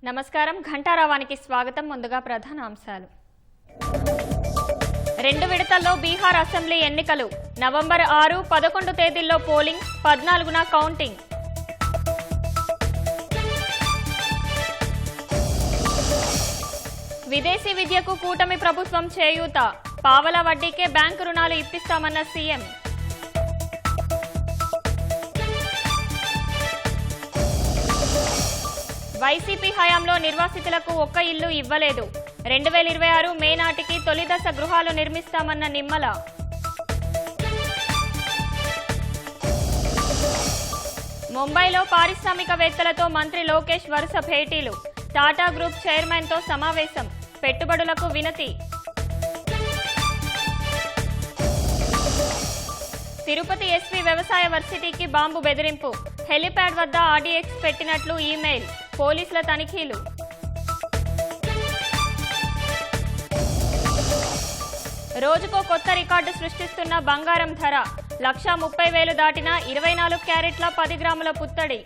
నమస్కారం, ఘంటారావానికి స్వాగతం. ముందుగా ప్రధాన అంశాలు. 2 విడతల్లో బీహార్ అసెంబ్లీ ఎన్నికలు. నవంబర్ 6, 11 తేదీల్లో పోలింగ్, 14న కౌంటింగ్. విదేశీ విద్యకు కూటమి ప్రభుత్వం చేయూత. పావలా వడ్డీకే బ్యాంకు రుణాలు ఇప్పిస్తామన్న సీఎం. వైసీపీ హయాంలో నిర్వాసితులకు ఒక్క ఇల్లు ఇవ్వలేదు. 2026 మే నాటికి తొలి దశ గృహాలు నిర్మిస్తామన్న నిమ్మల. ముంబైలో పారిశ్రామికవేత్తలతో మంత్రి లోకేష్ వరుస భేటీలు. టాటా గ్రూప్ చైర్మన్తో సమావేశం. పెట్టుబడులకు వినతి. తిరుపతి ఎస్వి వ్యవసాయ వర్సిటీకి బాంబు బెదిరింపు. హెలిప్యాడ్ వద్ద ఆర్డీఎక్స్ పెట్టినట్లు ఈమెయిల్. పోలీసుల తనిఖీలు. రోజుకో కొత్త రికార్డు సృష్టిస్తున్న బంగారం ధర. 1,30,000 దాటిన 24 క్యారెట్ల 10 గ్రాముల పుత్తడి.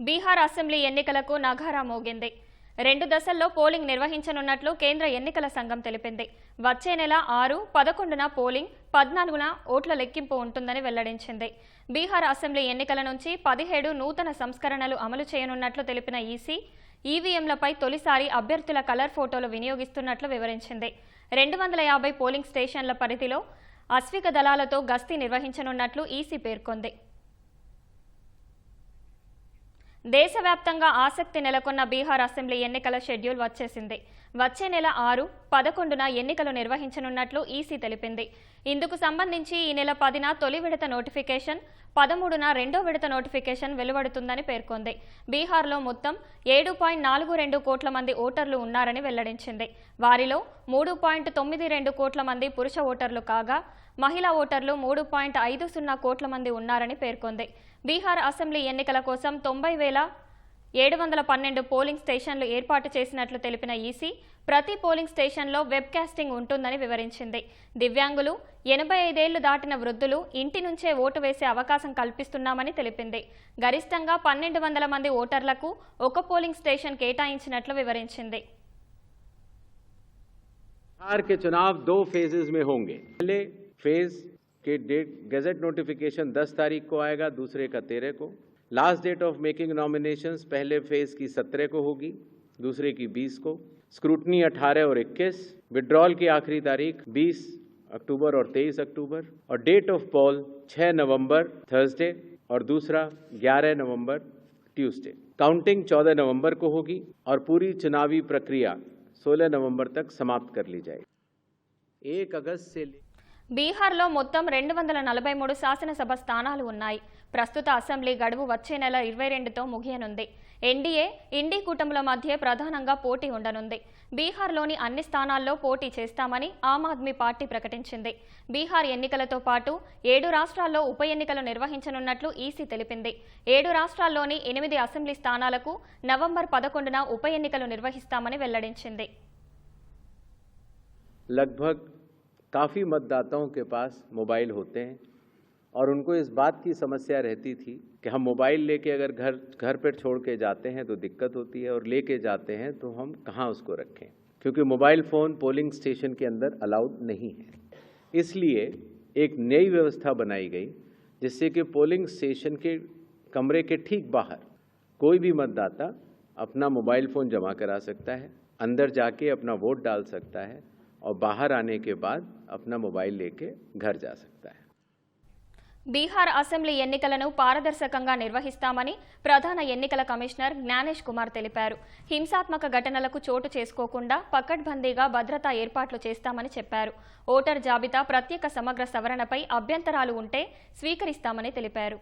బీహార్ అసెంబ్లీ ఎన్నికలకు నగారా మోగింది. 2 దశల్లో పోలింగ్ నిర్వహించనున్నట్లు కేంద్ర ఎన్నికల సంఘం తెలిపింది. వచ్చే నెల 6, 11న పోలింగ్, 14న ఓట్ల లెక్కింపు ఉంటుందని వెల్లడించింది. బీహార్ అసెంబ్లీ ఎన్నికల నుంచి 17 నూతన సంస్కరణలు అమలు చేయనున్నట్లు తెలిపిన ఈసీ, ఈవీఎంలపై తొలిసారి అభ్యర్థుల కలర్ ఫోటోలు వినియోగిస్తున్నట్లు వివరించింది. 250 పోలింగ్ స్టేషన్ల పరిధిలో అశ్విక దళాలతో గస్తీ నిర్వహించనున్నట్లు ఈసీ పేర్కొంది. దేశవ్యాప్తంగా ఆసక్తి నెలకొన్న బీహార్ అసెంబ్లీ ఎన్నికల షెడ్యూల్ వచ్చేసింది. వచ్చే నెల 6, 11న ఎన్నికలు నిర్వహించనున్నట్లు ఈసీ తెలిపింది. ఇందుకు సంబంధించి ఈ నెల 10న తొలి విడత నోటిఫికేషన్, 13న రెండో విడత నోటిఫికేషన్ వెలువడుతుందని పేర్కొంది. బీహార్లో మొత్తం 7.42 కోట్ల మంది ఓటర్లు ఉన్నారని వెల్లడించింది. వారిలో 3.92 కోట్ల మంది పురుష ఓటర్లు కాగా, మహిళా ఓటర్లు 3.50 కోట్ల మంది ఉన్నారని పేర్కొంది. బీహార్ అసెంబ్లీ ఎన్నికల కోసం 90,712 పోలింగ్ స్టేషన్లు ఏర్పాటు చేసినట్లు తెలిపిన ఈసీ, ప్రతి పోలింగ్ స్టేషన్లో వెబ్ కాస్టింగ్ ఉంటుందని వివరించింది. దివ్యాంగులు, 85 ఏళ్లు దాటిన వృద్ధులు ఇంటి నుంచే ఓటు వేసే అవకాశం కల్పిస్తున్నామని తెలిపింది. గరిష్టంగా 1,200 మంది ఓటర్లకు ఒక పోలింగ్ స్టేషన్ కేటాయించినట్లు వివరించింది. बिहार के चुनाव 2 फेजेस में होंगे। पहले फेज के डेट गजट नोटिफिकेशन 10 तारीख को आएगा, दूसरे का 13 को। Last date of making nominations पहले फेज की 17 को होगी, दूसरे की 20 को। स्क्रूटनी 18 और 21। विड्रॉल की आखिरी तारीख 20 अक्टूबर और 23 अक्टूबर। और date of poll 6 November Thursday और दूसरा 11 नवंबर ट्यूसडे। काउंटिंग 14 नवंबर को होगी और पूरी चुनावी प्रक्रिया 16 नवंबर तक समाप्त कर ली जाएगी। 1 अगस्त से బీహార్లో మొత్తం 243 శాసనసభ స్థానాలు ఉన్నాయి. ప్రస్తుత అసెంబ్లీ గడువు వచ్చే నెల 22తో ముగియనుంది. ఎన్డీఏ, ఇండీ కూటముల మధ్య ప్రధానంగా పోటీ ఉండనుంది. బీహార్లోని అన్ని స్థానాల్లో పోటీ చేస్తామని ఆమ్ ఆద్మీ పార్టీ ప్రకటించింది. బీహార్ ఎన్నికలతో పాటు 7 రాష్ట్రాల్లో ఉప ఎన్నికలు నిర్వహించనున్నట్లు ఈసీ తెలిపింది. 7 రాష్ట్రాల్లోని 8 అసెంబ్లీ స్థానాలకు నవంబర్ 11న ఉప ఎన్నికలు నిర్వహిస్తామని వెల్లడించింది. लगभग काफ़ी मतदाताओं के पास मोबाइल होते हैं और उनको इस बात की समस्या रहती थी कि हम मोबाइल लेके अगर घर पर छोड़ के जाते हैं तो दिक्कत होती है, और लेके जाते हैं तो हम कहाँ उसको रखें, क्योंकि मोबाइल फ़ोन पोलिंग स्टेशन के अंदर अलाउड नहीं है। इसलिए एक नई व्यवस्था बनाई गई जिससे कि पोलिंग स्टेशन के कमरे के ठीक बाहर कोई भी मतदाता अपना मोबाइल फ़ोन जमा करा सकता है, अंदर जाके अपना वोट डाल सकता है और बाहर आने के बाद अपना मोबाइल लेके घर जा सकता है। బీహార్ అసెంబ్లీ ఎన్నికలను పారదర్శకంగా నిర్వహిస్తామని ప్రధాన ఎన్నికల కమిషనర్ జ్ఞానేష్ కుమార్ తెలిపారు. హింసాత్మక ఘటనలకు చోటు చేసుకోకుండా పకడ్బందీగా భద్రతా ఏర్పాట్లు చేస్తామని చెప్పారు. ఓటర్ జాబితా ప్రత్యేక సమగ్ర సవరణపై అభ్యంతరాలు ఉంటే స్వీకరిస్తామని తెలిపారు.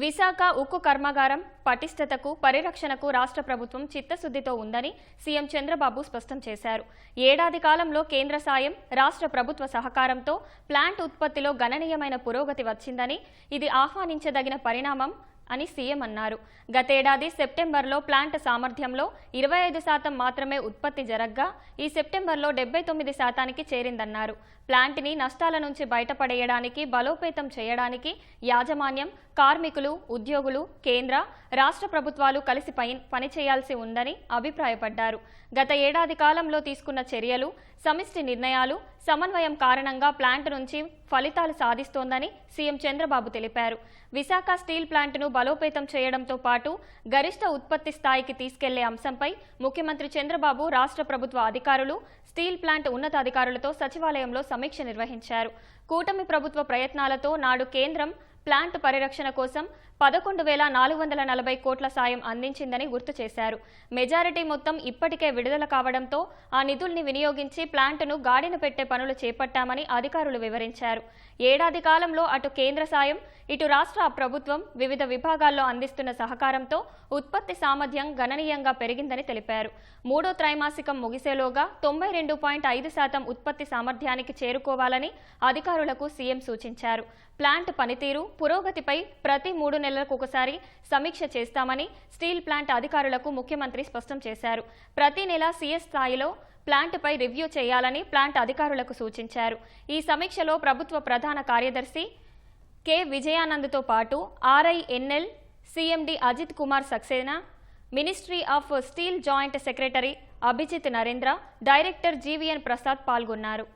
విశాఖ ఉక్కు కర్మాగారం పటిష్టతకు పరిరక్షణకు రాష్ట్ర ప్రభుత్వం చిత్తశుద్ధితో ఉందని సీఎం చంద్రబాబు స్పష్టం చేశారు. ఏడాది కాలంలో కేంద్ర సాయం, రాష్ట్ర ప్రభుత్వ సహకారంతో ప్లాంట్ ఉత్పత్తిలో గణనీయమైన పురోగతి వచ్చిందని, ఇది ఆహ్వానించదగిన పరిణామం అని సీఎం అన్నారు. గతేడాది సెప్టెంబర్లో ప్లాంట్ సామర్థ్యంలో 25% మాత్రమే ఉత్పత్తి జరగ్గా ఈ సెప్టెంబర్లో 79%కి చేరిందన్నారు. ప్లాంట్ని నష్టాల నుంచి బయటపడేయడానికి, బలోపేతం చేయడానికి యాజమాన్యం, కార్మికులు, ఉద్యోగులు, కేంద్ర, రాష్ట్ర ప్రభుత్వాలు కలిసి పనిచేయాల్సి ఉందని అభిప్రాయపడ్డారు. గత ఏడాది కాలంలో తీసుకున్న చర్యలు, సమిష్టి నిర్ణయాలు, సమన్వయం కారణంగా ప్లాంట్ నుంచి ఫలితాలు సాధిస్తోందని సీఎం చంద్రబాబు తెలిపారు. విశాఖ స్టీల్ ప్లాంట్ను బలోపేతం చేయడంతో పాటు గరిష్ట ఉత్పత్తి స్థాయికి తీసుకెళ్లే అంశంపై ముఖ్యమంత్రి చంద్రబాబు రాష్ట్ర ప్రభుత్వ అధికారులు, స్టీల్ ప్లాంట్ ఉన్నతాధికారులతో సచివాలయంలో సమీక్ష నిర్వహించారు. కూటమి ప్రభుత్వ ప్రయత్నాలతో నాడు కేంద్రం ప్లాంట్ పరిరక్షణ కోసం 11,440 కోట్ల సాయం అందించిందని గుర్తు చేశారు. మెజారిటీ మొత్తం ఇప్పటికే విడుదల కావడంతో ఆ నిధుల్ని వినియోగించి ప్లాంట్ను గాడిన పెట్టే పనులు చేపట్టామని అధికారులు వివరించారు. ఏడాది కాలంలో అటు కేంద్ర సాయం, ఇటు రాష్ట్ర ప్రభుత్వం వివిధ విభాగాల్లో అందిస్తున్న సహకారంతో ఉత్పత్తి సామర్థ్యం గణనీయంగా పెరిగిందని తెలిపారు. మూడో త్రైమాసికం ముగిసేలోగా 92.5% ఉత్పత్తి సామర్థ్యానికి చేరుకోవాలని అధికారులకు సీఎం సూచించారు. ప్లాంట్ పనితీరు, పురోగతిపై ప్రతి 3 నెలలకు ఒకసారి సమీక్ష చేస్తామని స్టీల్ ప్లాంట్ అధికారులకు ముఖ్యమంత్రి స్పష్టం చేశారు. ప్రతి నెల సీఎస్ స్థాయిలో ప్లాంట్పై రివ్యూ చేయాలని ప్లాంట్ అధికారులకు సూచించారు. ఈ సమీక్షలో ప్రభుత్వ ప్రధాన కార్యదర్శి కె విజయానంద్తో పాటు RINL CMD Ajit Kumar Saxena, ministry of steel joint secretary Abhijit Narendra, director GVN Prasad పాల్గొన్నారు.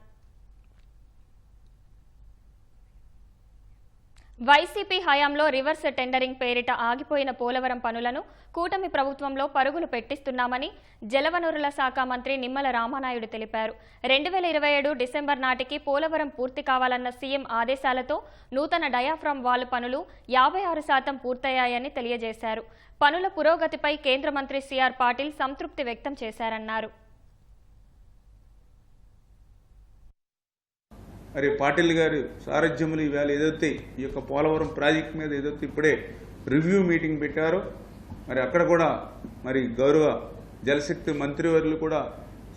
వైసీపీ హయాంలో రివర్స్ టెండరింగ్ పేరిట ఆగిపోయిన పోలవరం పనులను కూటమి ప్రభుత్వంలో పరుగులు పెట్టిస్తున్నామని జలవనరుల శాఖ మంత్రి నిమ్మల రామానాయుడు తెలిపారు. 2027 డిసెంబర్ నాటికి పోలవరం పూర్తి కావాలన్న సీఎం ఆదేశాలతో నూతన డయాఫ్రామ్ వాల్ పనులు 56% పూర్తయ్యాయని తెలియజేశారు. పనుల పురోగతిపై కేంద్ర మంత్రి సిఆర్ పాటిల్ సంతృప్తి వ్యక్తం చేశారన్నారు. మరి పాటిల్ గారి సారథ్యములు ఈవేళ ఏదైతే ఈ యొక్క పోలవరం ప్రాజెక్ట్ మీద ఏదైతే ఇప్పుడే రివ్యూ మీటింగ్ పెట్టారో మరి అక్కడ కూడా మరి గౌరవ జలశక్తి మంత్రివర్యులు కూడా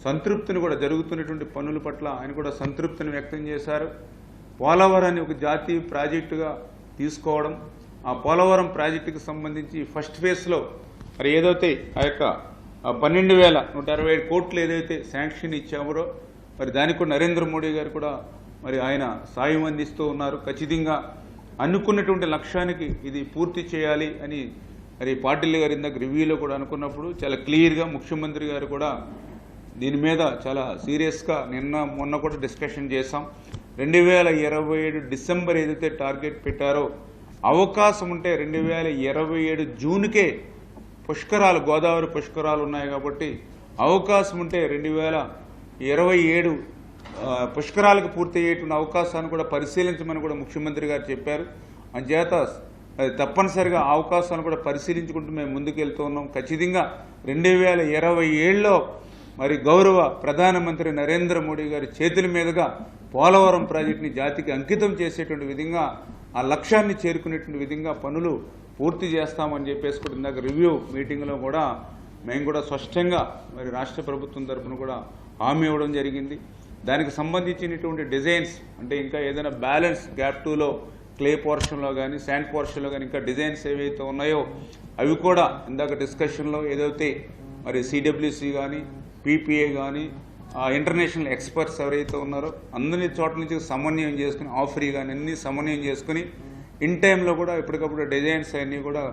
సంతృప్తిని కూడా జరుగుతున్నటువంటి పనుల పట్ల ఆయన కూడా సంతృప్తిని వ్యక్తం చేశారు. పోలవరాన్ని ఒక జాతీయ ప్రాజెక్టుగా తీసుకోవడం, ఆ పోలవరం ప్రాజెక్టుకు సంబంధించి ఫస్ట్ ఫేజ్లో మరి ఏదైతే ఆ యొక్క 12,167 కోట్లు ఏదైతే శాంక్షన్ ఇచ్చామో మరి దానికి కూడా నరేంద్ర మోడీ గారు కూడా మరి ఆయన సాయం అందిస్తూ ఉన్నారు. ఖచ్చితంగా అనుకున్నటువంటి లక్ష్యానికి ఇది పూర్తి చేయాలి అని మరి పాటిల్ గారి ఇందాక రివ్యూలో కూడా అనుకున్నప్పుడు చాలా క్లియర్గా ముఖ్యమంత్రి గారు కూడా దీని మీద చాలా సీరియస్గా మొన్న కూడా డిస్కషన్ చేశాం. 2027 డిసెంబర్ ఏదైతే టార్గెట్ పెట్టారో అవకాశం ఉంటే 2027 జూన్కే పుష్కరాలు, గోదావరి పుష్కరాలు ఉన్నాయి కాబట్టి అవకాశం ఉంటే 2027 పుష్కరాలకు పూర్తి అయ్యేటువంటి అవకాశాన్ని కూడా పరిశీలించమని కూడా ముఖ్యమంత్రి గారు చెప్పారు. అందుచేత తప్పనిసరిగా అవకాశాన్ని కూడా పరిశీలించుకుంటూ మేము ముందుకెళ్తూ ఉన్నాం. ఖచ్చితంగా 2027లో మరి గౌరవ ప్రధానమంత్రి నరేంద్ర మోడీ గారి చేతుల మీదుగా పోలవరం ప్రాజెక్టుని జాతికి అంకితం చేసేటువంటి విధంగా, ఆ లక్ష్యాన్ని చేరుకునేటువంటి విధంగా పనులు పూర్తి చేస్తామని చెప్పేసి కూడా ఇందాక రివ్యూ మీటింగ్లో కూడా మేము కూడా స్పష్టంగా మరి రాష్ట్ర ప్రభుత్వం తరఫున కూడా హామీ ఇవ్వడం జరిగింది. దానికి సంబంధించినటువంటి డిజైన్స్ అంటే ఇంకా ఏదైనా బ్యాలెన్స్ గ్యాప్ 2లో క్లే పోర్షన్లో కానీ శాండ్ పోర్షన్లో కానీ ఇంకా డిజైన్స్ ఏవైతే ఉన్నాయో అవి కూడా ఇందాక డిస్కషన్లో ఏదైతే మరి సిడబ్ల్యూసి కానీ పీపీఏ కానీ ఇంటర్నేషనల్ ఎక్స్పర్ట్స్ ఎవరైతే ఉన్నారో అందరి చోట్ల నుంచి సమన్వయం చేసుకుని ఆఫరీ కానీ అన్ని సమన్వయం చేసుకుని ఇన్ టైంలో కూడా ఎప్పటికప్పుడు డిజైన్స్ అన్నీ కూడా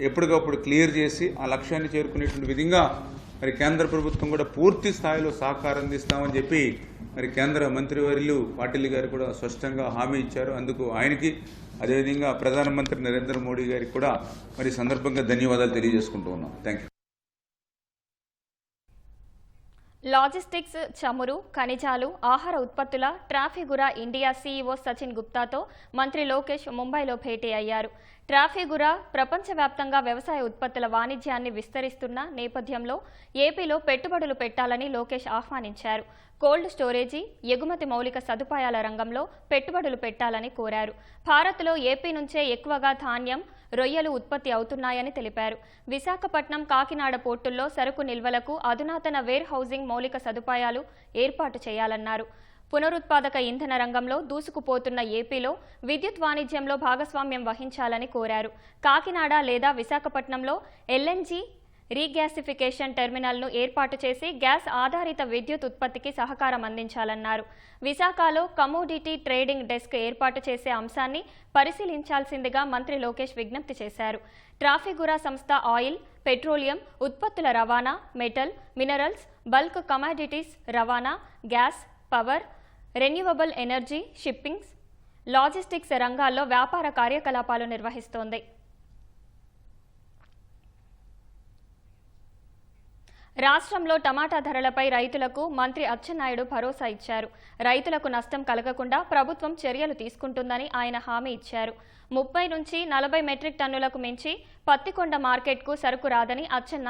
ఎప్పటికప్పుడు క్లియర్ చేసి ఆ లక్ష్యాన్ని చేరుకునేటువంటి విధంగా మరి కేంద్ర ప్రభుత్వం కూడా పూర్తి స్థాయిలో సహకారం అందిస్తామని చెప్పి మరి కేంద్ర మంత్రివర్యులు పాటిల్ గారు కూడా స్పష్టంగా హామీ ఇచ్చారు. అందుకు ఆయనకి అదేవిధంగా ప్రధానమంత్రి నరేంద్ర మోడీ గారికి కూడా మరి సందర్భంగా ధన్యవాదాలు తెలియజేసుకుంటూ ఉన్నాం. Thank you. లాజిస్టిక్స్, చమురు, ఖనిజాలు, ఆహార ఉత్పత్తుల ట్రాఫిగురా ఇండియా సీఈఓ సచిన్ గుప్తాతో మంత్రి లోకేష్ ముంబైలో భేటీ అయ్యారు. ట్రాఫిగురా ప్రపంచవ్యాప్తంగా వ్యవసాయ ఉత్పత్తుల వాణిజ్యాన్ని విస్తరిస్తున్న నేపథ్యంలో ఏపీలో పెట్టుబడులు పెట్టాలని లోకేష్ ఆహ్వానించారు. కోల్డ్ స్టోరేజీ, ఎగుమతి మౌలిక సదుపాయాల రంగంలో పెట్టుబడులు పెట్టాలని కోరారు. భారత్లో ఏపీ నుంచే ఎక్కువగా ధాన్యం, రొయ్యలు ఉత్పత్తి అవుతున్నాయని తెలిపారు. విశాఖపట్నం, కాకినాడ పోర్టుల్లో సరుకు నిల్వలకు అధునాతన వేర్ హౌసింగ్ మౌలిక సదుపాయాలు ఏర్పాటు చేయాలన్నారు. పునరుత్పాదక ఇంధన రంగంలో దూసుకుపోతున్న ఏపీలో విద్యుత్ వాణిజ్యంలో భాగస్వామ్యం వహించాలని కోరారు. కాకినాడ లేదా విశాఖపట్నంలో ఎల్ఎన్జీ రీగ్యాసిఫికేషన్ టెర్మినల్ను ఏర్పాటు చేసి గ్యాస్ ఆధారిత విద్యుత్ ఉత్పత్తికి సహకారం అందించాలన్నారు. విశాఖలో కమోడిటీ ట్రేడింగ్ డెస్క్ ఏర్పాటు చేసే అంశాన్ని పరిశీలించాల్సిందిగా మంత్రి లోకేష్ విజ్ఞప్తి చేశారు. ట్రాఫిగురా సంస్థ ఆయిల్, పెట్రోలియం ఉత్పత్తుల రవాణా, మెటల్, మినరల్స్, బల్క్ కమాడిటీస్ రవాణా, gas, power, renewable energy, shippings, logistics రంగాల్లో వ్యాపార కార్యకలాపాలు నిర్వహిస్తోంది. రాష్ట్రంలో టమాటా ధరలపై రైతులకు మంత్రి అచ్చెన్నాయుడు భరోసా ఇచ్చారు. రైతులకు నష్టం కలగకుండా ప్రభుత్వం చర్యలు తీసుకుంటుందని ఆయన హామీ ఇచ్చారు. 30 నుంచి 40 మెట్రిక్ టన్నులకు మించి పత్తికొండ మార్కెట్కు సరుకు రాదని అచ్చెన్న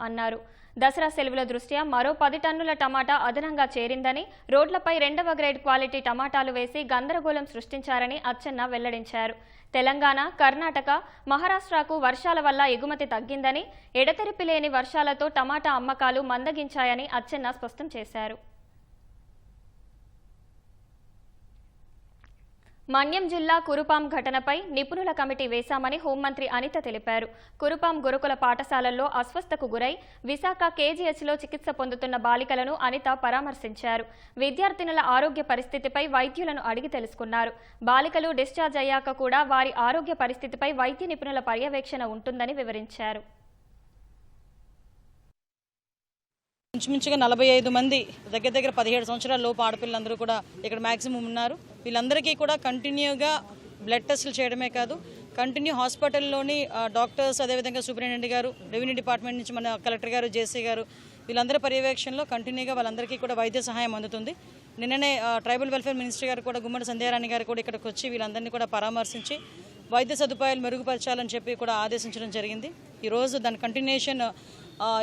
అన్నారు. దసరా సెలవుల దృష్ట్యా మరో 10 టన్నుల టమాటా అదనంగా చేరిందని, రోడ్లపై 2వ గ్రేడ్ క్వాలిటీ టమాటాలు వేసి గందరగోళం సృష్టించారని అచ్చెన్న వెల్లడించారు. తెలంగాణ, కర్ణాటక, మహారాష్ట్రకు వర్షాల వల్ల ఎగుమతి తగ్గిందని, ఎడతెరిపి లేని వర్షాలతో టమాటా అమ్మకాలు మందగించాయని అచ్చెన్న స్పష్టం చేశారు. మన్యం జిల్లా కురుపాం ఘటనపై నిపుణుల కమిటీ వేశామని హోంమంత్రి అనిత తెలిపారు. కురుపాం గురుకుల పాఠశాలల్లో అస్వస్థకు గురై విశాఖ కేజీహెచ్లో చికిత్స పొందుతున్న బాలికలను అనిత పరామర్శించారు. విద్యార్థినుల ఆరోగ్య పరిస్థితిపై వైద్యులను అడిగి తెలుసుకున్నారు. బాలికలు డిశ్చార్జ్ అయ్యాక కూడా వారి ఆరోగ్య పరిస్థితిపై వైద్య నిపుణుల పర్యవేక్షణ ఉంటుందని వివరించారు. ఇంచుమించుగా 45 మంది దగ్గర 17 సంవత్సరాల లోపు ఆడపిల్లలందరూ కూడా ఇక్కడ మ్యాక్సిమం ఉన్నారు. వీళ్ళందరికీ కూడా కంటిన్యూగా బ్లడ్ టెస్టులు చేయడమే కాదు, కంటిన్యూ హాస్పిటల్లోని డాక్టర్స్, అదేవిధంగా సూపరింటెండెంట్ గారు, రెవెన్యూ డిపార్ట్మెంట్ నుంచి మన కలెక్టర్ గారు, జేసీ గారు, వీళ్ళందరి పర్యవేక్షణలో కంటిన్యూగా వాళ్ళందరికీ కూడా వైద్య సహాయం అందుతుంది. నిన్ననే ట్రైబల్ వెల్ఫేర్ మినిస్టర్ గారు కూడా, గుమ్మడి సంధ్యారాణి గారు కూడా ఇక్కడికి వచ్చి వీళ్ళందరినీ కూడా పరామర్శించి వైద్య సదుపాయాలు మెరుగుపరచాలని చెప్పి కూడా ఆదేశించడం జరిగింది. ఈరోజు దాని కంటిన్యూషన్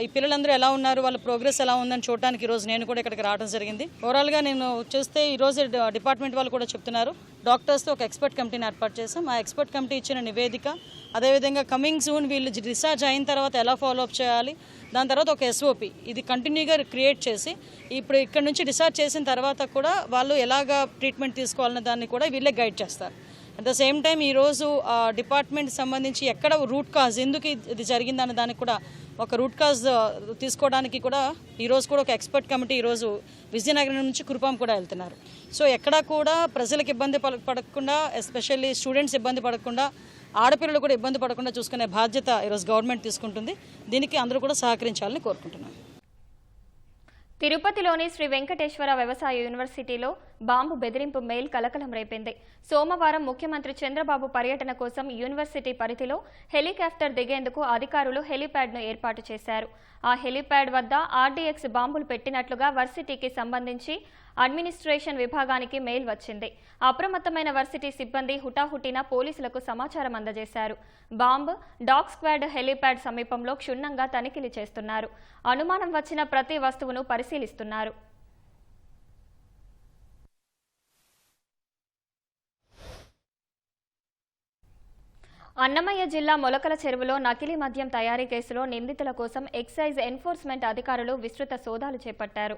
ఈ పిల్లలందరూ ఎలా ఉన్నారు, వాళ్ళ ప్రోగ్రెస్ ఎలా ఉందని చూడడానికి ఈరోజు నేను కూడా ఇక్కడికి రావడం జరిగింది. ఓవరాల్గా నేను చూస్తే ఈరోజు డిపార్ట్మెంట్ వాళ్ళు కూడా చెప్తున్నారు, డాక్టర్స్తో ఒక ఎక్స్పర్ట్ కమిటీని ఏర్పాటు చేసాం. ఆ ఎక్స్పర్ట్ కమిటీ ఇచ్చిన నివేదిక, అదేవిధంగా కమింగ్ సూన్ వీళ్ళు డిశ్చార్జ్ అయిన తర్వాత ఎలా ఫాలోఅప్ చేయాలి, దాని తర్వాత ఒక ఎస్ఓపి ఇది కంటిన్యూగా క్రియేట్ చేసి ఇప్పుడు ఇక్కడ నుంచి డిశ్చార్జ్ చేసిన తర్వాత కూడా వాళ్ళు ఎలాగా ట్రీట్మెంట్ తీసుకోవాలన్న దాన్ని కూడా వీళ్ళే గైడ్ చేస్తారు. అట్ ద సేమ్ టైం ఈరోజు డిపార్ట్మెంట్ సంబంధించి ఎక్కడ రూట్ కాజ్, ఎందుకు ఇది జరిగిందన్న దానికి కూడా ఒక రూట్ కాజ్ తీసుకోవడానికి కూడా ఈరోజు కూడా ఒక ఎక్స్పర్ట్ కమిటీ ఈరోజు విజయనగరం నుంచి కురుపాం కూడా వెళ్తున్నారు. సో ఎక్కడా కూడా ప్రజలకు ఇబ్బంది పడకుండా, ఎస్పెషల్లీ స్టూడెంట్స్ ఇబ్బంది పడకుండా, ఆడపిల్లలు కూడా ఇబ్బంది పడకుండా చూసుకునే బాధ్యత ఈరోజు గవర్నమెంట్ తీసుకుంటుంది. దీనికి అందరూ కూడా సహకరించాలని కోరుకుంటున్నాను. తిరుపతిలోని శ్రీ వెంకటేశ్వర వ్యవసాయ యూనివర్సిటీలో బాంబు బెదిరింపు మెయిల్ కలకలం రేపింది. సోమవారం ముఖ్యమంత్రి చంద్రబాబు పర్యటన కోసం యూనివర్సిటీ పరిధిలో హెలికాప్టర్ దిగేందుకు అధికారులు హెలిప్యాడ్ను ఏర్పాటు చేశారు. ఆ హెలిప్యాడ్ వద్ద ఆర్డీఎక్స్ బాంబులు పెట్టినట్లుగా వర్సిటీకి సంబంధించి అడ్మినిస్ట్రేషన్ విభాగానికి మెయిల్ వచ్చింది. అప్రమత్తమైన వర్సిటీ సిబ్బంది హుటాహుటిన పోలీసులకు సమాచారం అందజేశారు. బాంబ్ డాగ్ స్క్వాడ్ హెలిప్యాడ్ సమీపంలో క్షుణ్ణంగా తనిఖీలు చేస్తున్నారు. అనుమానం వచ్చిన ప్రతి వస్తువును పరిశీలిస్తున్నారు. అన్నమయ్య జిల్లా మొలకల చెరువులో నకిలీ మద్యం తయారీ కేసులో నిందితుల కోసం ఎక్సైజ్ ఎన్ఫోర్స్మెంట్ అధికారులు విస్తృత సోదాలు చేపట్టారు.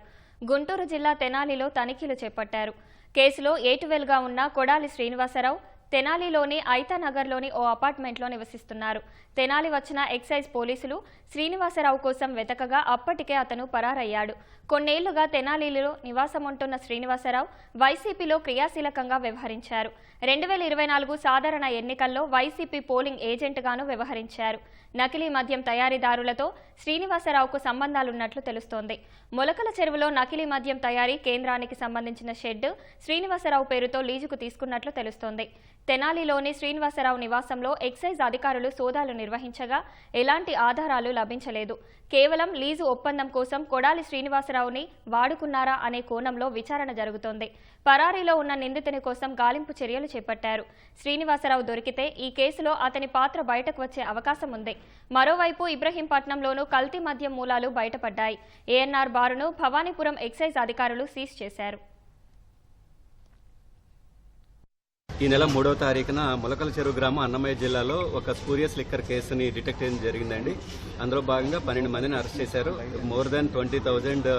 గుంటూరు జిల్లా తెనాలిలో తనిఖీలు చేపట్టారు. కేసులో ఏటువెల్గా ఉన్న కొడాలి శ్రీనివాసరావు తెనాలిలోని ఐతానగర్లోని ఓ అపార్ట్మెంట్లో నివసిస్తున్నారు. తెనాలి వచ్చిన ఎక్సైజ్ పోలీసులు శ్రీనివాసరావు కోసం వెతకగా అప్పటికే అతను పరారయ్యాడు. కొన్నేళ్లుగా తెనాలిలో నివాసముంటున్న శ్రీనివాసరావు వైసీపీలో క్రియాశీలకంగా వ్యవహరించారు. 2024 సాధారణ ఎన్నికల్లో వైసీపీ పోలింగ్ ఏజెంట్గాను వ్యవహరించారు. నకిలీ మద్యం తయారీదారులతో శ్రీనివాసరావుకు సంబంధాలున్నట్లు తెలుస్తోంది. మొలకల చెరువులో నకిలీ మద్యం తయారీ కేంద్రానికి సంబంధించిన షెడ్ శ్రీనివాసరావు పేరుతో లీజుకు తీసుకున్నట్లు తెలుస్తోంది. తెనాలిలోని శ్రీనివాసరావు నివాసంలో ఎక్సైజ్ అధికారులు సోదాలు నిర్వహించగా ఎలాంటి ఆధారాలు లభించలేదు. కేవలం లీజు ఒప్పందం కోసం కొడాలి శ్రీనివాసరావుని వాడుకున్నారా అనే కోణంలో విచారణ జరుగుతోంది. పరారీలో ఉన్న నిందితుని కోసం గాలింపు చర్యలు చేపట్టారు. శ్రీనివాసరావు దొరికితే ఈ కేసులో అతని పాత్ర బయటకు వచ్చే అవకాశం ఉంది. మరోవైపు ఇబ్రహీంపట్నంలోనూ కల్తీ మద్యం మూలాలు బయటపడ్డాయి. ఏఎన్ఆర్ బారును భవానీపురం ఎక్సైజ్ అధికారులు సీజ్ చేశారు. ఈ నెల 3వ తారీఖున మొలకల చెరువు గ్రామం అన్నమయ్య జిల్లాలో ఒక స్పూరియస్ లిక్కర్ కేసుని డిటెక్ట్ చేయడం జరిగిందండి. అందులో భాగంగా 12 మందిని అరెస్ట్ చేశారు. More than 20,000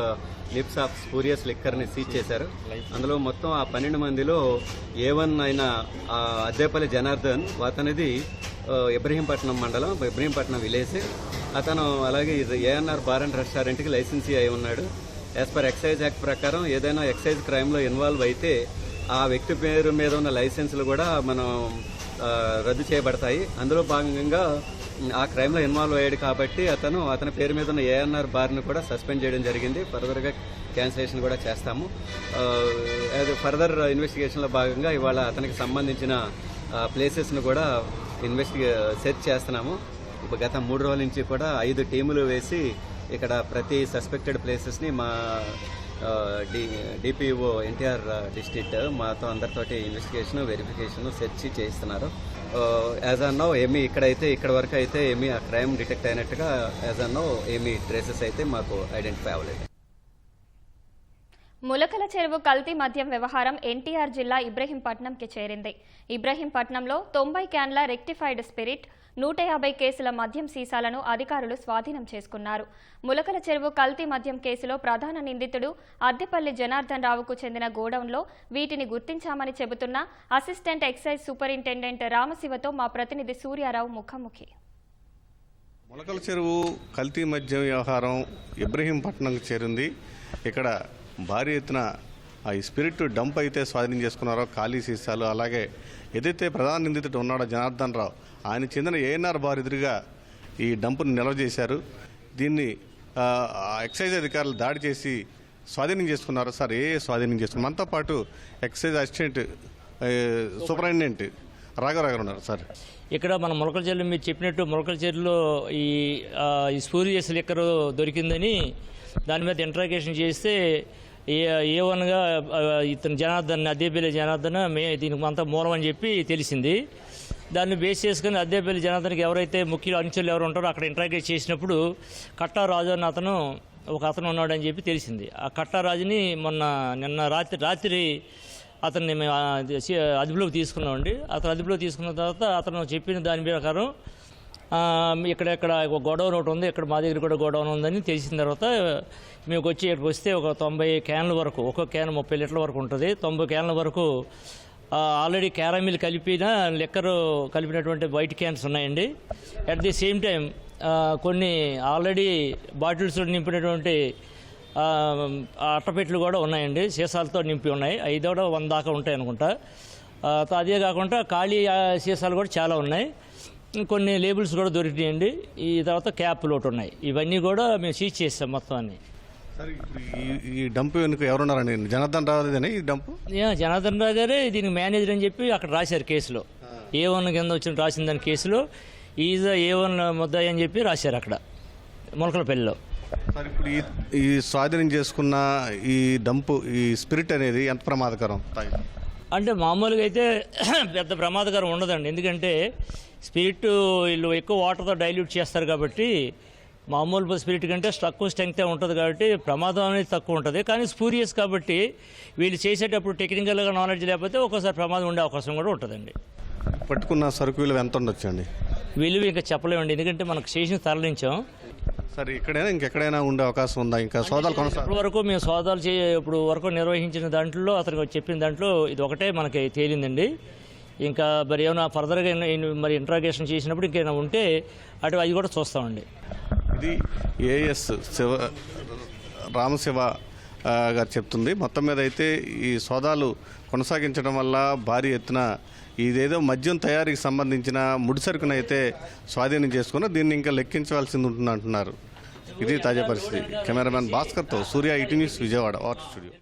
nips of spurious లిక్కర్ని సీజ్ చేశారు. అందులో మొత్తం ఆ 12 మందిలో A1 అయిన అద్దేపల్లి జనార్దన్, అతనిది ఇబ్రహీంపట్నం మండలం, ఇబ్రహీంపట్నం విలేజ్. అతను అలాగే ఏఎన్ఆర్ బార్ అండ్ రెస్టారెంట్కి లైసెన్సీ అయి ఉన్నాడు. యాజ్ పర్ ఎక్సైజ్ యాక్ట్ ప్రకారం ఏదైనా ఎక్సైజ్ క్రైమ్లో ఇన్వాల్వ్ అయితే ఆ వ్యక్తి పేరు మీద ఉన్న లైసెన్సులు కూడా మనం రద్దు చేయబడతాయి. అందులో భాగంగా ఆ క్రైమ్లో ఇన్వాల్వ్ అయ్యాడు కాబట్టి అతని పేరు మీద ఉన్న ఏఎన్ఆర్ బార్ను కూడా సస్పెండ్ చేయడం జరిగింది. ఫర్దర్గా క్యాన్సిలేషన్ కూడా చేస్తాము. ఫర్దర్ ఇన్వెస్టిగేషన్లో భాగంగా ఇవాళ అతనికి సంబంధించిన ప్లేసెస్ను కూడా సెర్చ్ చేస్తున్నాము. గత 3 రోజుల నుంచి కూడా 5 టీములు వేసి ఇక్కడ ప్రతి సస్పెక్టెడ్ ప్లేసెస్ని మా డిపిఓ ఎన్టీఆర్ డిస్ట్రిక్ట్ మాతో అందరితోటి ఇన్వెస్టిగేషన్, వెరిఫికేషన్, సెర్చ్ చేయిస్తున్నారు. యాజ్ అన్ నో ఏమీ ఇక్కడ వరకు అయితే ఏమీ ఆ క్రైమ్ డిటెక్ట్ అయినట్టుగా యాజ్ అన్ నో ఏమీ ట్రేసెస్ అయితే మాకు ఐడెంటిఫై అవ్వలేదు. ములకల చెరువు కల్తీ మద్యం వ్యవహారం ఎన్టీఆర్ జిల్లా ఇబ్రహీంపట్నంకి చేరింది. ఇబ్రహీంపట్నంలో 90 క్యాన్ల రెక్టిఫైడ్ స్పిరిట్, 150 కేసుల మద్యం సీసాలను అధికారులు స్వాధీనం చేసుకున్నారు. ములకల చెరువు కల్తీ మద్యం కేసులో ప్రధాన నిందితుడు అద్దెపల్లి జనార్దన్ రావుకు చెందిన గోడౌన్లో వీటిని గుర్తించామని చెబుతున్న అసిస్టెంట్ ఎక్సైజ్ సూపరింటెండెంట్ రామశివతో మా ప్రతినిధి సూర్యారావు ముఖాముఖి. ములకల చెరువు కల్తీ మద్యం వ్యవహారం ఇబ్రహీంపట్నంకి చేరింది. ఇక్కడ భారీ ఎత్తున ఈ స్పిరిట్ డంప్ అయితే స్వాధీనం చేసుకున్నారో, ఖాళీ సీసాలు, అలాగే ఏదైతే ప్రధాన నిందితుడు ఉన్నాడో జనార్దన్ రావు, ఆయన చెందిన ఏఎన్ఆర్ బార్ ఎదురుగా ఈ డంపును నిల్వ చేశారు. దీన్ని ఎక్సైజ్ అధికారులు దాడి చేసి స్వాధీనం చేసుకున్నారు. సార్ స్వాధీనం చేసుకున్నారు? మనతో పాటు ఎక్సైజ్ అసిస్టెంట్ సూపరింటెండెంట్ రాఘవరావు గారు ఉన్నారు. సార్, ఇక్కడ మన మొలకల చెరువులో మీరు చెప్పినట్టు మొలకల చెరువులో ఈ స్పూరియస్ లిక్కర్ దొరికిందని దాని మీద ఇంట్రాగేషన్ చేస్తే A1గా ఇతను జనార్దన్, అద్దేపల్లి జనార్దన్ దీనికి అంతా మూలం అని చెప్పి తెలిసింది. దాన్ని బేస్ చేసుకుని అద్దేపల్లి జనార్దన్కి ఎవరైతే ముఖ్య అనుచరులు ఎవరు ఉంటారో అక్కడ ఇంట్రాగేట్ చేసినప్పుడు కట్టారాజు అని అతను ఉన్నాడని చెప్పి తెలిసింది. ఆ కట్టారాజుని నిన్న రాత్రి అతన్ని మేము అదుపులోకి తీసుకున్నామండి. అతను అదుపులోకి తీసుకున్న తర్వాత అతను చెప్పిన దాని ప్రకారం ఇక్కడ ఒక గోడౌన్ ఒకటి ఉంది, ఇక్కడ మా దగ్గర కూడా గోడౌన్ ఉందని తెలిసిన తర్వాత మేము ఇక్కడికి వస్తే ఒక 90 క్యాన్ల వరకు, ఒక్కొక్క క్యాన్ 30 లీటర్ల వరకు ఉంటుంది. 90 క్యాన్ల వరకు ఆల్రెడీ క్యారమిల్ లిక్కర్ కలిపినటువంటి వైట్ క్యాన్స్ ఉన్నాయండి. అట్ ది సేమ్ టైం కొన్ని ఆల్రెడీ బాటిల్స్ నింపినటువంటి అట్టపెట్లు కూడా ఉన్నాయండి, సీసాలతో నింపి ఉన్నాయి. అవి కూడా 100 దాకా ఉంటాయి అనుకుంటా. అదే కాకుండా ఖాళీ సీసాలు కూడా చాలా ఉన్నాయి. కొన్ని లేబుల్స్ కూడా దొరికినాయండి. ఈ తర్వాత క్యాప్లు ఒకటి ఉన్నాయి. ఇవన్నీ కూడా మేము సీజ్ చేస్తాం మొత్తం అన్ని. సరే, ఈ డంప్ వెనుక ఎవరున్నారండి? జనార్దన్ రావు ఈ డంపు? జనార్దన్ రావు గారే దీనికి మేనేజర్ అని చెప్పి అక్కడ రాశారు కేసులో. A1 కింద రాసిన దాని కేసులో ఈజ్ A1 ముద్దాయి అని చెప్పి రాశారు అక్కడ మొలకలపల్లిలో. సార్, ఇప్పుడు ఈ స్వాధీనం చేసుకున్న ఈ డంపు, ఈ స్పిరిట్ అనేది ఎంత ప్రమాదకరం? అంటే మామూలుగా అయితే పెద్ద ప్రమాదకరం ఉండదండి. ఎందుకంటే స్పిరిట్ వీళ్ళు ఎక్కువ వాటర్తో డైల్యూట్ చేస్తారు కాబట్టి మామూలు స్పిరిట్ కంటే తక్కువ స్ట్రెంగ్తే ఉంటుంది కాబట్టి ప్రమాదం అనేది తక్కువ ఉంటుంది. కానీ స్పూరియస్ కాబట్టి వీళ్ళు చేసేటప్పుడు టెక్నికల్గా నాలెడ్జ్ లేకపోతే ఒక్కోసారి ప్రమాదం ఉండే అవకాశం కూడా ఉంటుందండి. పట్టుకున్న సరుకు విలువ ఎంత ఉండొచ్చు అండి? విలువ ఇంకా చెప్పలేమండి, ఎందుకంటే మనకు స్టేషన్ తరలించాం. సరే, ఇక్కడైనా ఇంకెక్కడైనా ఉండే అవకాశం ఉందా? ఇంకా సోదాలు ఇప్పటి వరకు మేము సోదాలు ఇప్పుడు వరకు నిర్వహించిన దాంట్లో అతనికి చెప్పిన దాంట్లో ఇది ఒకటే మనకి తేలిందండి. ఇంకా మరి ఏమైనా ఫర్దర్గా మరి ఇంట్రాగేషన్ చేసినప్పుడు ఇంకేమైనా ఉంటే అది కూడా చూస్తామండి. ఇది ఏఎస్ రామశివ గారు చెప్తుంది. మొత్తం మీద అయితే ఈ సోదాలు కొనసాగించడం వల్ల భారీ ఎత్తున ఇదేదో మద్యం తయారీకి సంబంధించిన ముడిసరుకునైతే స్వాధీనం చేసుకుని దీన్ని ఇంకా లెక్కించవలసింది ఉంటుంది అంటున్నారు. ఇది తాజా పరిస్థితి. కెమెరామెన్ భాస్కర్తో Surya, ET news, Vijayawada. Art studio.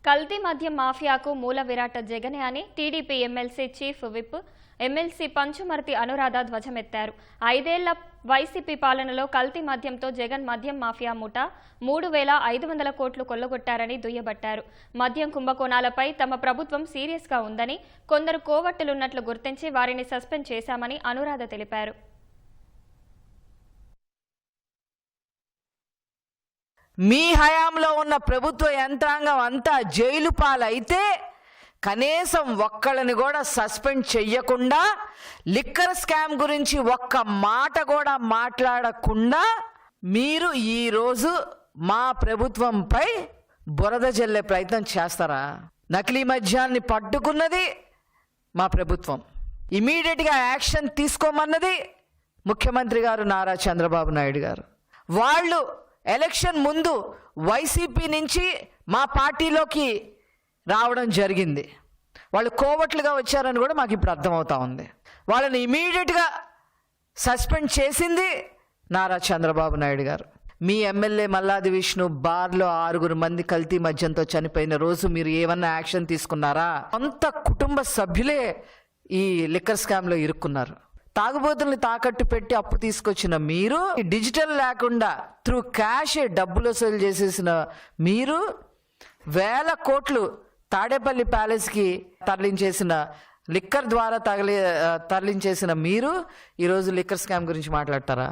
కల్తీ మద్యం మాఫియాకు మూల విరాట్ జగనే అని TDP MLC chief whip MLC Panchumarthi Anuradha ధ్వజమెత్తారు. 5 ఏళ్ల వైసీపీ పాలనలో కల్తీ మద్యంతో జగన్ మద్యం మాఫియా ముఠా 3,500 కోట్లు కొల్లగొట్టారని దుయ్యబట్టారు. మద్యం కుంభకోణాలపై తమ ప్రభుత్వం సీరియస్గా ఉందని, కొందరు కోవట్టులున్నట్లు గుర్తించి వారిని సస్పెండ్ చేశామని అనురాధ తెలిపారు. మీ హయాంలో ఉన్న ప్రభుత్వ యంత్రాంగం అంతా జైలు పాలైతే కనీసం ఒక్కళ్ళని కూడా సస్పెండ్ చెయ్యకుండా, లిక్కర్ స్కామ్ గురించి ఒక్క మాట కూడా మాట్లాడకుండా మీరు ఈరోజు మా ప్రభుత్వంపై బురద జల్లే ప్రయత్నం చేస్తారా? నకిలీ మద్యాన్ని పట్టుకున్నది మా ప్రభుత్వం, ఇమీడియట్గా యాక్షన్ తీసుకోమన్నది ముఖ్యమంత్రి గారు నారా చంద్రబాబు నాయుడు గారు. వాళ్ళు ఎలక్షన్ ముందు వైసీపీ నుంచి మా పార్టీలోకి రావడం జరిగింది. వాళ్ళు కోవట్లుగా వచ్చారని కూడా మాకు ఇప్పుడు అర్థమవుతా ఉంది. వాళ్ళని ఇమీడియట్గా సస్పెండ్ చేసింది నారా చంద్రబాబు నాయుడు గారు. మీ ఎమ్మెల్యే మల్లాది విష్ణు బార్లో 6 మంది కల్తీ మద్యంతో చనిపోయిన రోజు మీరు ఏమన్నా యాక్షన్ తీసుకున్నారా? అంత కుటుంబ సభ్యులే ఈ లిక్కర్ స్కామ్లో ఇరుక్కున్నారు. తాగుబోతుల్ని తాకట్టు పెట్టి అప్పు తీసుకొచ్చిన మీరు, డిజిటల్ లేకుండా త్రూ క్యాష్ డబ్బులు వసూలు చేసేసిన మీరు, 1000 కోట్లు తాడేపల్లి ప్యాలెస్కి తరలించేసిన లిక్కర్ ద్వారా తరలించేసిన మీరు ఈరోజు లిక్కర్ స్కామ్ గురించి మాట్లాడతారా?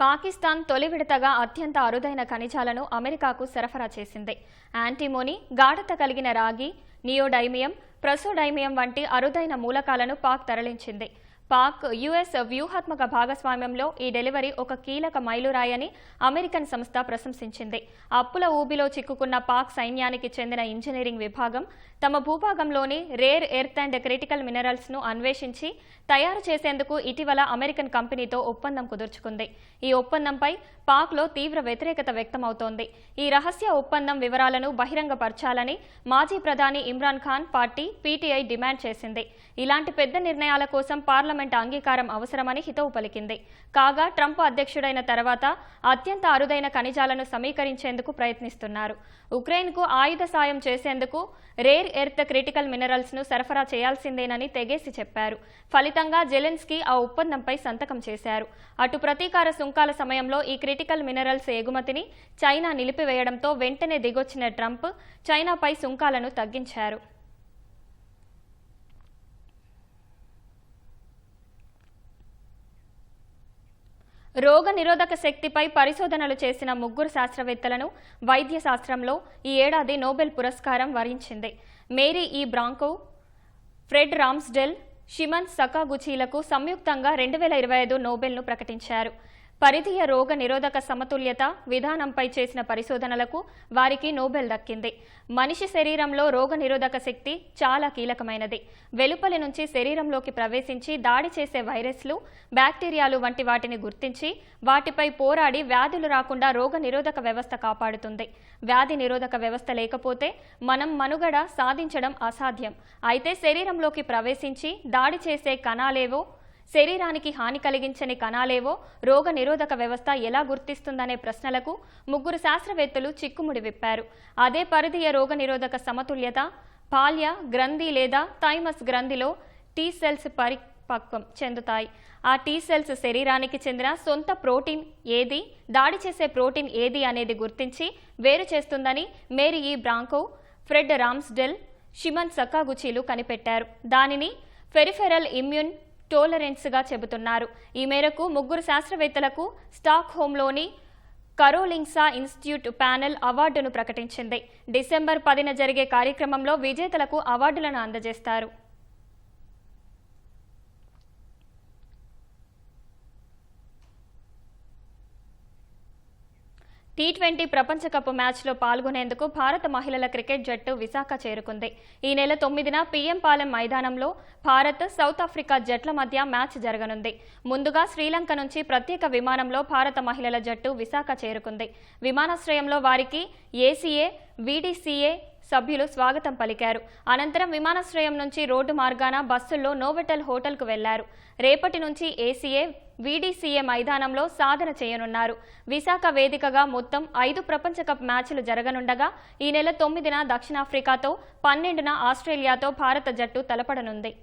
పాకిస్తాన్ తొలి విడతగా అత్యంత అరుదైన ఖనిజాలను అమెరికాకు సరఫరా చేసింది. యాంటీమోనీ, గాఢత కలిగిన రాగి, నియోడైమియం, ప్రసోడైమియం వంటి అరుదైన మూలకాలను పాక్ తరలించింది. పాక్ యుఎస్ వ్యూహాత్మక భాగస్వామ్యంలో ఈ డెలివరీ ఒక కీలక మైలురాయని అమెరికన్ సంస్థ ప్రశంసించింది. అప్పుల ఊబిలో చిక్కుకున్న పాక్ సైన్యానికి చెందిన ఇంజనీరింగ్ విభాగం తమ భూభాగంలోని rare earth and critical minerals ను అన్వేషించి తయారు చేసేందుకు ఇటీవల అమెరికన్ కంపెనీతో ఒప్పందం కుదుర్చుకుంది. ఈ ఒప్పందంపై పాక్లో తీవ్ర వ్యతిరేకత వ్యక్తమవుతోంది. ఈ రహస్య ఒప్పందం వివరాలను బహిరంగపరచాలని మాజీ ప్రధాని Imran Khan party PTI demand చేసింది. ఇలాంటి పెద్ద నిర్ణయాల కోసం పార్లమెంట్ అంగీకారం అవసరమని హితవు పలికింది. కాగా ట్రంప్ అధ్యక్షుడైన తర్వాత అత్యంత అరుదైన ఖనిజాలను సమీకరించేందుకు ప్రయత్నిస్తున్నారు. ఉక్రెయిన్కు ఆయుధ సాయం చేసేందుకు రేర్ ఎర్త్ క్రిటికల్ మినరల్స్ ను సరఫరా చేయాల్సిందేనని తెగేసి చెప్పారు. ఫలితంగా జెలెన్స్కీ ఆ ఒప్పందంపై సంతకం చేశారు. అటు ప్రతీకార సుంకాల సమయంలో ఈ క్రిటికల్ మినరల్స్ ఎగుమతిని చైనా నిలిపివేయడంతో వెంటనే దిగొచ్చిన ట్రంప్ చైనాపై సుంకాలను తగ్గించారు. రోగ నిరోధక శక్తిపై పరిశోధనలు చేసిన 3 శాస్త్రవేత్తలను వైద్య శాస్త్రంలో ఈ ఏడాది నోబెల్ పురస్కారం వరించింది. Mary E Brunkow, Fred Ramsdell, Shimon సకాగుచీలకు సంయుక్తంగా 2025 నోబెల్ను ప్రకటించారు. పరిధీయ రోగ నిరోధక సమతుల్యత విధానంపై చేసిన పరిశోధనలకు వారికి నోబెల్ దక్కింది. మనిషి శరీరంలో రోగ నిరోధక శక్తి చాలా కీలకమైనది. వెలుపలి నుంచి శరీరంలోకి ప్రవేశించి దాడి చేసే వైరస్లు, బ్యాక్టీరియాలు వంటి వాటిని గుర్తించి వాటిపై పోరాడి వ్యాధులు రాకుండా రోగ నిరోధక వ్యవస్థ కాపాడుతుంది. వ్యాధి నిరోధక వ్యవస్థ లేకపోతే మనం మనుగడ సాధించడం అసాధ్యం. అయితే శరీరంలోకి ప్రవేశించి దాడి చేసే కణాలేవో, శరీరానికి హాని కలిగించని కణాలేవో రోగ నిరోధక వ్యవస్థ ఎలా గుర్తిస్తుందనే ప్రశ్నలకు 3 శాస్త్రవేత్తలు చిక్కుముడి విప్పారు. అదే పరిధీయ రోగ నిరోధక సమతుల్యత పాల్య గ్రంథి లేదా థైమస్ గ్రంథిలో టీ సెల్స్ పరిపక్వం చెందుతాయి. ఆ టీ సెల్స్ శరీరానికి చెందిన సొంత ప్రోటీన్ ఏది, దాడి చేసే ప్రోటీన్ ఏది అనేది గుర్తించి వేరు చేస్తుందని Mary E Brunkow, Fred Ramsdell, Shimon సకాగుచీలు కనిపెట్టారు. దానిని పెరిఫెరల్ ఇమ్యూన్ టోలరెన్స్గా చెబుతున్నారు. ఈ మేరకు 3 శాస్త్రవేత్తలకు స్టాక్ హోమ్లోని కరోలింగ్సా ఇన్స్టిట్యూట్ ప్యానెల్ అవార్డును ప్రకటించింది. డిసెంబర్ 10న జరిగే కార్యక్రమంలో విజేతలకు అవార్డులను అందజేస్తారు. టీ20 ప్రపంచ కప్ మ్యాచ్లో పాల్గొనేందుకు భారత మహిళల క్రికెట్ జట్టు విశాఖ చేరుకుంది. ఈ నెల 9న పీఎం పాలెం మైదానంలో భారత్, సౌత్ ఆఫ్రికా జట్ల మధ్య మ్యాచ్ జరగనుంది. ముందుగా శ్రీలంక నుంచి ప్రత్యేక విమానంలో భారత మహిళల జట్టు విశాఖ చేరుకుంది. విమానాశ్రయంలో వారికి ఏసీఏ, వీడీసీఏ సభ్యులు స్వాగతం పలికారు. అనంతరం విమానాశ్రయం నుంచి రోడ్డు మార్గాన బస్సుల్లో నోవెటల్ హోటల్కు వెళ్లారు. రేపటి నుంచి ఏసీఏ వీడీసీఏ మైదానంలో సాధన చేయనున్నారు. విశాఖ వేదికగా మొత్తం 5 ప్రపంచ కప్ మ్యాచ్లు జరగనుండగా ఈ నెల 9న దక్షిణాఫ్రికాతో, 12న ఆస్ట్రేలియాతో భారత జట్టు తలపడనుంది.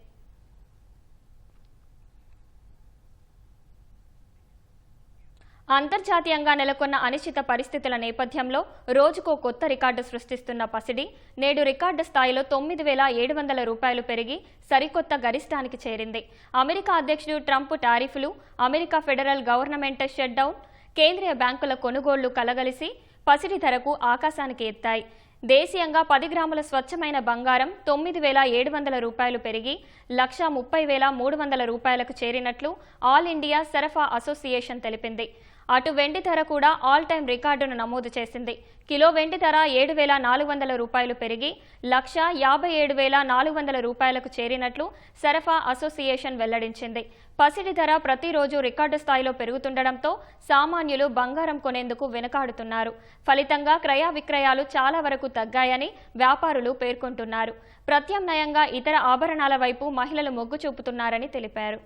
అంతర్జాతీయంగా నెలకొన్న అనిశ్చిత పరిస్థితుల నేపథ్యంలో రోజుకో కొత్త రికార్డు సృష్టిస్తున్న పసిడి నేడు రికార్డు స్థాయిలో 9,700 రూపాయలు పెరిగి సరికొత్త గరిష్టానికి చేరింది. అమెరికా అధ్యక్షుడు ట్రంప్ టారిఫ్లు, America federal government shutdown, కేంద్రీయ బ్యాంకుల కొనుగోళ్లు కలగలిసి పసిడి ధరకు ఆకాశానికి ఎత్తాయి. దేశీయంగా 10 గ్రాముల స్వచ్ఛమైన బంగారం 9,700 రూపాయలు పెరిగి 1,30,300 రూపాయలకు చేరినట్లు ఆల్ ఇండియా సరఫా అసోసియేషన్ తెలిపింది. అటు వెండి ధర కూడా ఆల్ టైం రికార్డును నమోదు చేసింది. కిలో వెండి ధర 7,400 రూపాయలు పెరిగి 1,57,400 రూపాయలకు చేరినట్లు సరఫా అసోసియేషన్ వెల్లడించింది. పసిడి ధర ప్రతిరోజు రికార్డు స్థాయిలో పెరుగుతుండటంతో సామాన్యులు బంగారం కొనేందుకు వెనుకాడుతున్నారు. ఫలితంగా క్రయ విక్రయాలు చాలా వరకు తగ్గాయని వ్యాపారులు పేర్కొంటున్నారు. ప్రత్యామ్నాయంగా ఇతర ఆభరణాల వైపు మహిళలు మొగ్గు చూపుతున్నారని తెలిపారు.